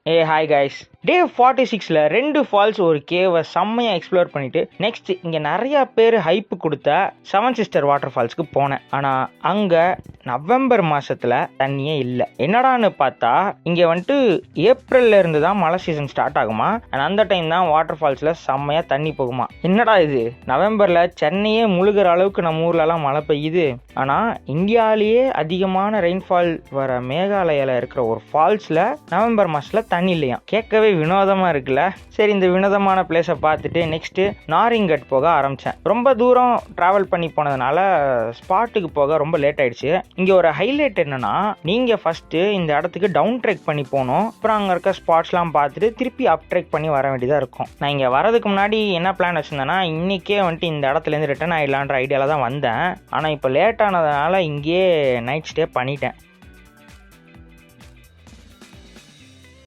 Hi guys. Day 46ல் 2 falls ஒரு கேவை செம்மையாக எக்ஸ்ப்ளோர் பண்ணிட்டு நெக்ஸ்ட் இங்கே நிறையா பேர் ஹைப்பு கொடுத்த 7 சிஸ்டர் வாட்டர் ஃபால்ஸ்க்கு போனேன். ஆனால் அங்கே நவம்பர் மாதத்தில் தண்ணியே இல்லை. என்னடான்னு பார்த்தா இங்கே வந்துட்டு ஏப்ரல்ல இருந்து தான் மழை சீசன் ஸ்டார்ட் ஆகுமா. அந்த டைம் தான் வாட்டர் ஃபால்ஸில் செம்மையாக தண்ணி போகுமா. என்னடா இது, நவம்பரில் சென்னையே முழுகிற அளவுக்கு நம்ம ஊர்லலாம் மழை பெய்யுது. ஆனால் இந்தியாவிலேயே அதிகமான ரெயின்ஃபால் வர மேகாலயாவில் இருக்கிற ஒரு ஃபால்ஸில் நவம்பர் மாதத்தில் தண்ணி இல்லையா. கேட்கவே வினோதமாக இருக்குல்ல. சரி, இந்த வினோதமான பிளேஸை பார்த்துட்டு நெக்ஸ்ட்டு நாரிங்கட் போக ஆரம்பித்தேன். ரொம்ப தூரம் ட்ராவல் பண்ணி போனதுனால ஸ்பாட்டுக்கு போக ரொம்ப லேட் ஆயிடுச்சு. இங்கே ஒரு ஹைலைட் என்னன்னா, நீங்கள் ஃபஸ்ட்டு இந்த இடத்துக்கு டவுன் ட்ரெக் பண்ணி போகணும். அப்புறம் அங்கே இருக்க ஸ்பாட்ஸ்லாம் பார்த்துட்டு திருப்பி அப் ட்ரெக் பண்ணி வர வேண்டியதாக இருக்கும். நான் இங்கே வரதுக்கு முன்னாடி என்ன பிளான் வச்சுருந்தேன்னா, இன்றைக்கே வந்துட்டு இந்த இடத்துலேருந்து ரிட்டர்ன் ஆகிடலான்ற ஐடியாவில் தான் வந்தேன். ஆனால் இப்போ லேட் ஆனதுனால இங்கேயே நைட் ஸ்டே பண்ணிட்டேன்.